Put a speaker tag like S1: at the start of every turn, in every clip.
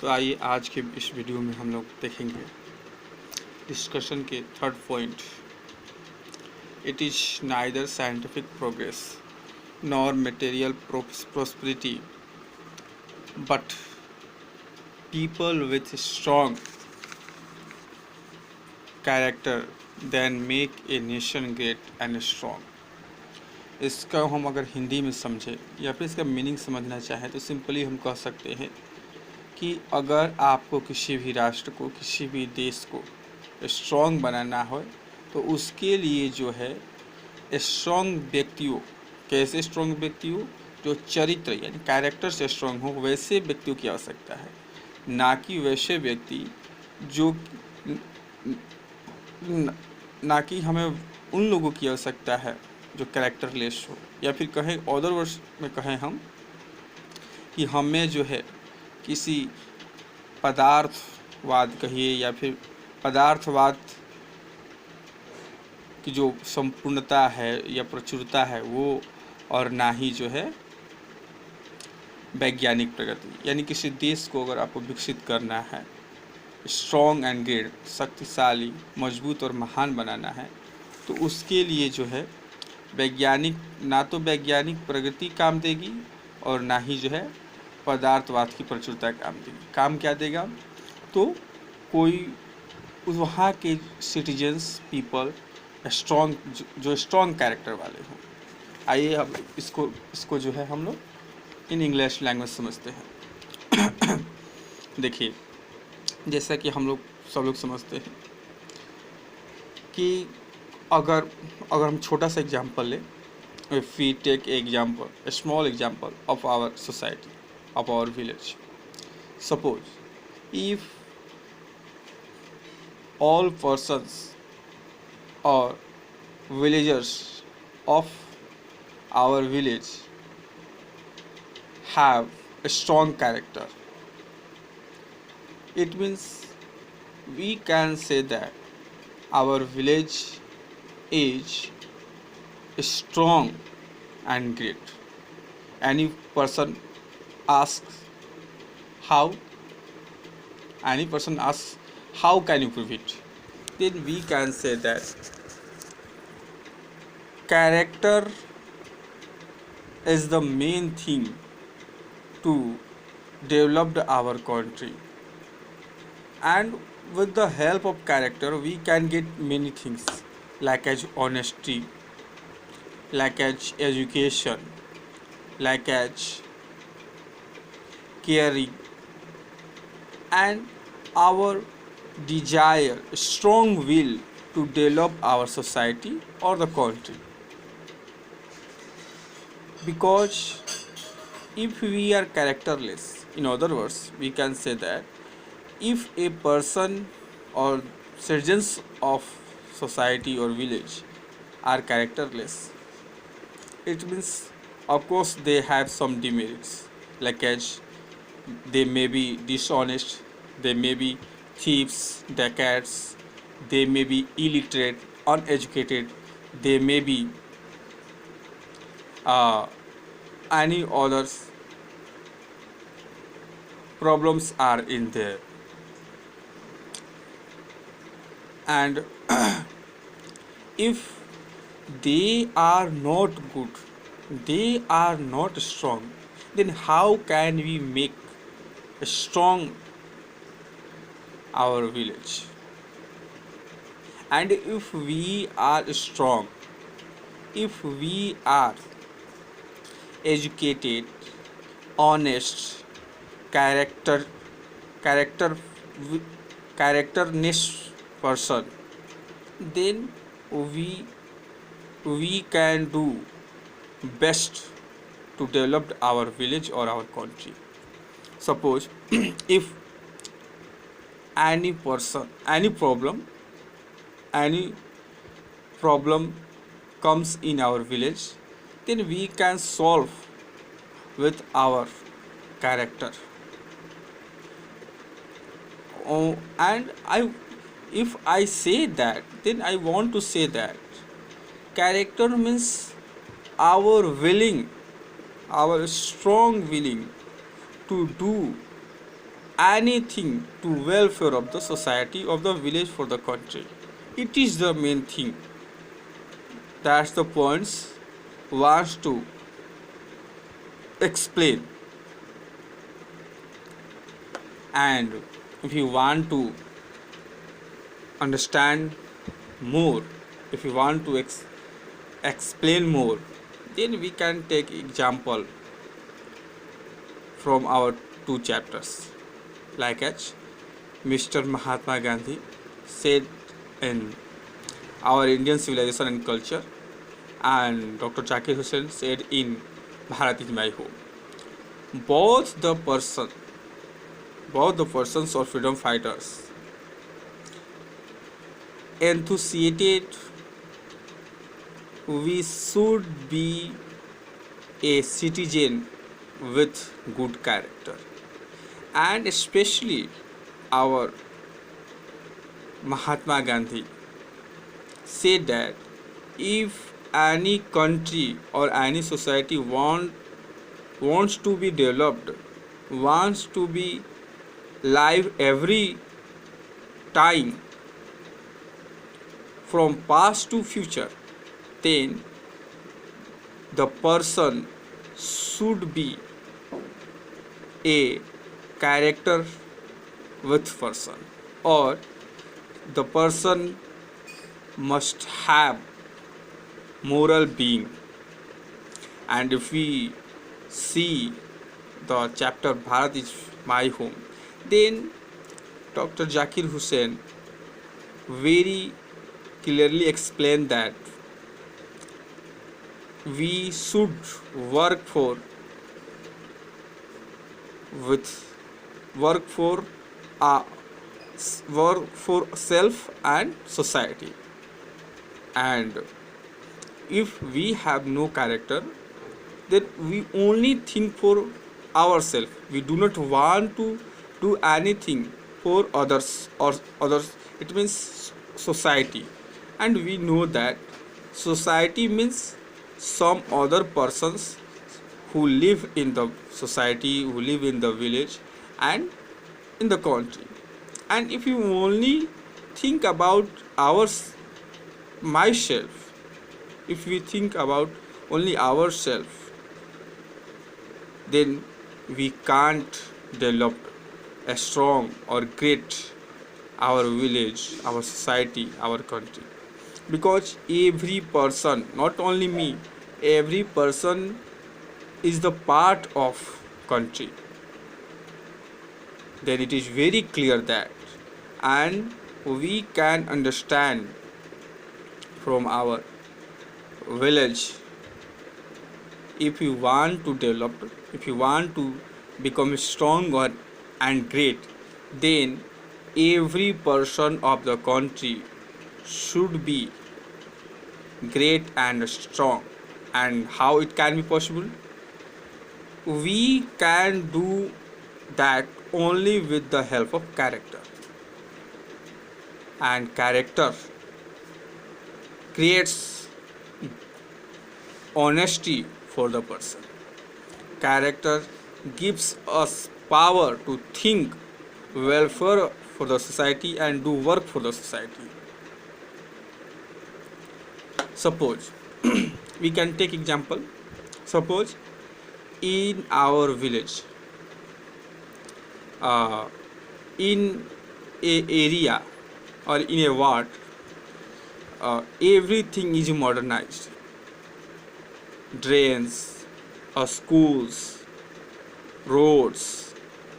S1: तो आइए आज के इस वीडियो में हम लोग देखेंगे डिस्कशन के third point. It is neither scientific progress nor material prosperity but people with strong character then make a nation great and strong। इसका हम अगर हिंदी में समझें या फिर इसका मीनिंग समझना चाहें तो सिंपली हम कह सकते हैं कि अगर आपको किसी भी राष्ट्र को, किसी भी देश को स्ट्रॉन्ग बनाना हो तो उसके लिए जो है स्ट्रॉन्ग व्यक्तियों, कैसे स्ट्रॉन्ग व्यक्तियों, जो चरित्र यानी कैरेक्टर से स्ट्रॉन्ग हो वैसे व्यक्तियों की आवश्यकता है, ना कि वैसे व्यक्ति जो ना कि हमें उन लोगों की आवश्यकता है जो कैरेक्टरलेस हो, या फिर कहें अदर वर्ड्स में कहें हम कि हमें जो है किसी पदार्थवाद कहिए या फिर पदार्थवाद की जो संपूर्णता है या प्रचुरता है वो, और ना ही जो है वैज्ञानिक प्रगति। यानी किसी देश को अगर आपको विकसित करना है, स्ट्रॉन्ग एंड ग्रेट, शक्तिशाली, मजबूत और महान बनाना है तो उसके लिए जो है वैज्ञानिक, ना तो वैज्ञानिक प्रगति काम देगी और ना ही जो है पदार्थवाद की प्रचुरता काम देगी। काम क्या देगा? तो कोई वहाँ के सिटीजन्स, पीपल स्ट्रॉन्ग, जो स्ट्रॉन्ग कैरेक्टर वाले हों। आइए अब इसको जो है हम लोग इन इंग्लिश लैंग्वेज समझते हैं। देखिए, जैसा कि हम लोग सब लोग समझते हैं कि अगर हम छोटा सा एग्जांपल लें, if we take example, a small example of our society, of our village. Suppose if all persons or villagers of our village have a strong character, it means we can say that our village is strong and great. Any person asks how, how can you prove it? Then we can say that character is the main thing to develop our country, and with the help of character we can get many things like as honesty, like as education, like as caring, and our desire, strong will to develop our society or the country. Because if we are characterless, in other words, we can say that if a person or citizens of society or village are characterless, it means of course they have some demerits, like as they may be dishonest, they may be thieves, dacoits, they may be illiterate, uneducated, they may be any others problems are in there. And if they are not good, they are not strong, then how can we make strong our village? And if we are strong, if we are educated, honest, character character characterness person, then we can do best to develop our village or our country. Suppose if any person, any problem comes in our village, then we can solve with our character. Oh, and if I say that, then I want to say that character means our strong willing to do anything to welfare of the society, of the village, for the country. It is the main thing. That's the points wants to explain. And if you want to understand more, if you want to explain more, then we can take example from our two chapters, like as Mr. Mahatma Gandhi said in Our Indian Civilization and Culture, and Dr. Zakir Hussain said in Bharat is My Home. Both the person, both the persons or freedom fighters enunciated we should be a citizen with good character, and especially our Mahatma Gandhi said that if any country or any society wants to be developed, wants to be live every time from past to future, then the person should be a character with person, or the person must have moral being. And if we see the chapter Bharat is My Home, then Dr. Zakir Hussain very clearly explained that we should work for work for uh, work for self and society. And if we have no character, then we only think for ourselves. We do not want to do anything for others, or others, it means society. And we know that society means some other persons who live in the society, who live in the village and in the country. And if you only think about myself, if we think about only ourselves, then we can't develop a strong or great our village, our society, our country. Because every person, not only me, every person is the part of country. Then it is very clear that, and we can understand from our village, if you want to develop, if you want to become stronger and great, then every person of the country should be great and strong. And how it can be possible? We can do that only with the help of character. And character creates honesty for the person. Character gives us power to think welfare for the society and do work for the society. Suppose we can take example. Suppose in our village, in a area or in a ward, everything is modernized. Drains, schools, roads,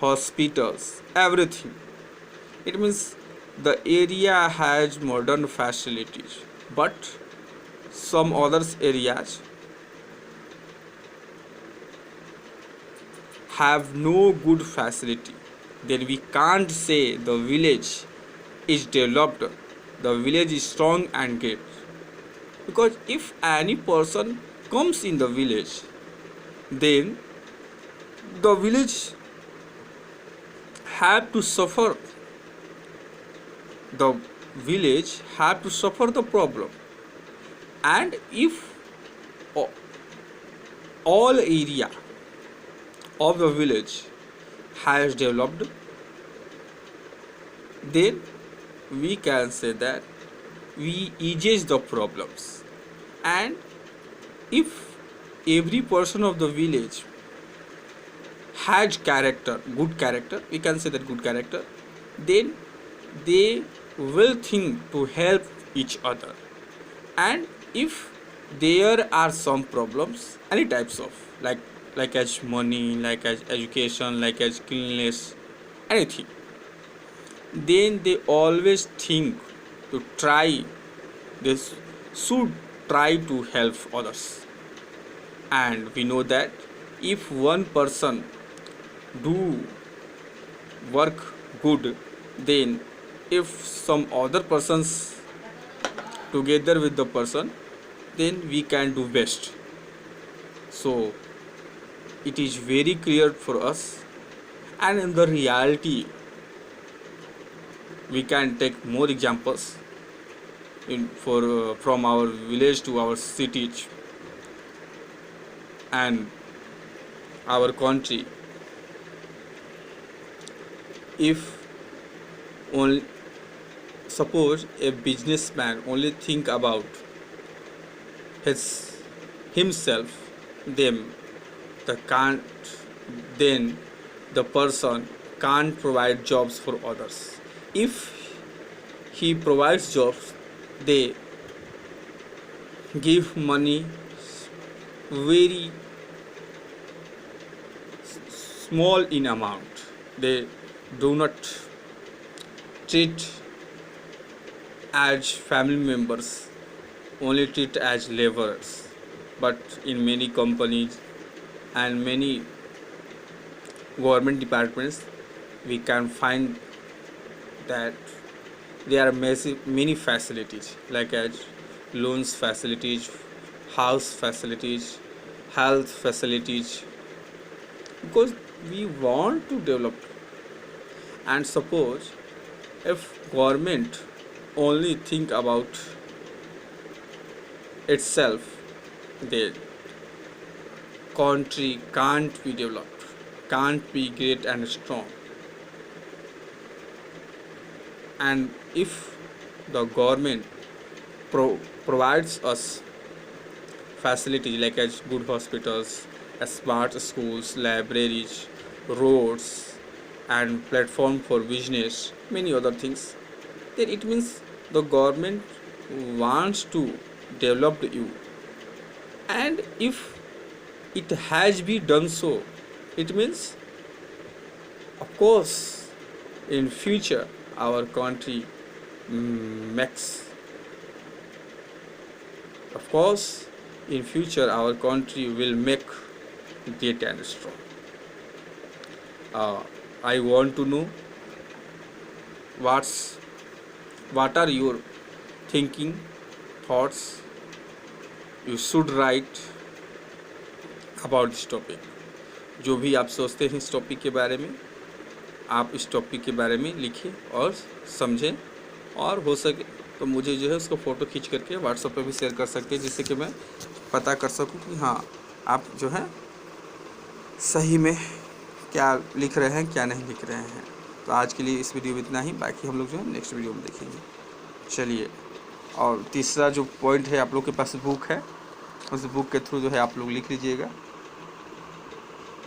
S1: hospitals, everything. It means the area has modern facilities, but some other areas have no good facility. Then we can't say the village is developed, the village is strong and great. Because if any person comes in the village, then the village have to suffer, the village have to suffer the problem. And if all area of the village has developed, then we can say that we eases the problems. And if every person of the village has character, good character, we can say that good character, then they will think to help each other. And if there are some problems, any types of, like as money, like as education, like as cleanliness, anything, then they always think to try, this should try to help others. And we know that if one person do work good, then if some other persons together with the person, then we can do best. So it is very clear for us. And in the reality, we can take more examples from our village to our cities and our country. If only suppose a businessman only think about himself, then then the person can't provide jobs for others. If he provides jobs, they give money very small in amount. They do not treat as family members, only treat as laborers. But in many companies and many government departments, we can find that there are many facilities, like as loans facilities, house facilities, health facilities, because we want to develop. And suppose if government only think about itself, the country can't be developed, can't be great and strong. And if the government provides us facilities like as good hospitals, smart schools, libraries, roads, and platform for business, many other things, then it means the government wants to develop you. And if it has been done so, it means, of course, in future our country makes, of course, in future our country will make great and strong. I want to know what are your thinking, thoughts. You should write about this topic. जो भी आप सोचते हैं इस topic के बारे में, आप इस टॉपिक के बारे में लिखें और समझें, और हो सके तो मुझे जो है उसको फ़ोटो खींच करके व्हाट्सएप पे भी शेयर कर सकते हैं, जिससे कि मैं पता कर सकूं कि हाँ आप जो है सही में क्या लिख रहे हैं, क्या नहीं लिख रहे हैं। तो आज के लिए इस वीडियो में इतना ही, बाकी हम लोग जो है नेक्स्ट वीडियो में देखेंगे। चलिए, और तीसरा जो पॉइंट है, आप लोग के पास बुक है, उस बुक के थ्रू जो है आप लोग लिख लीजिएगा।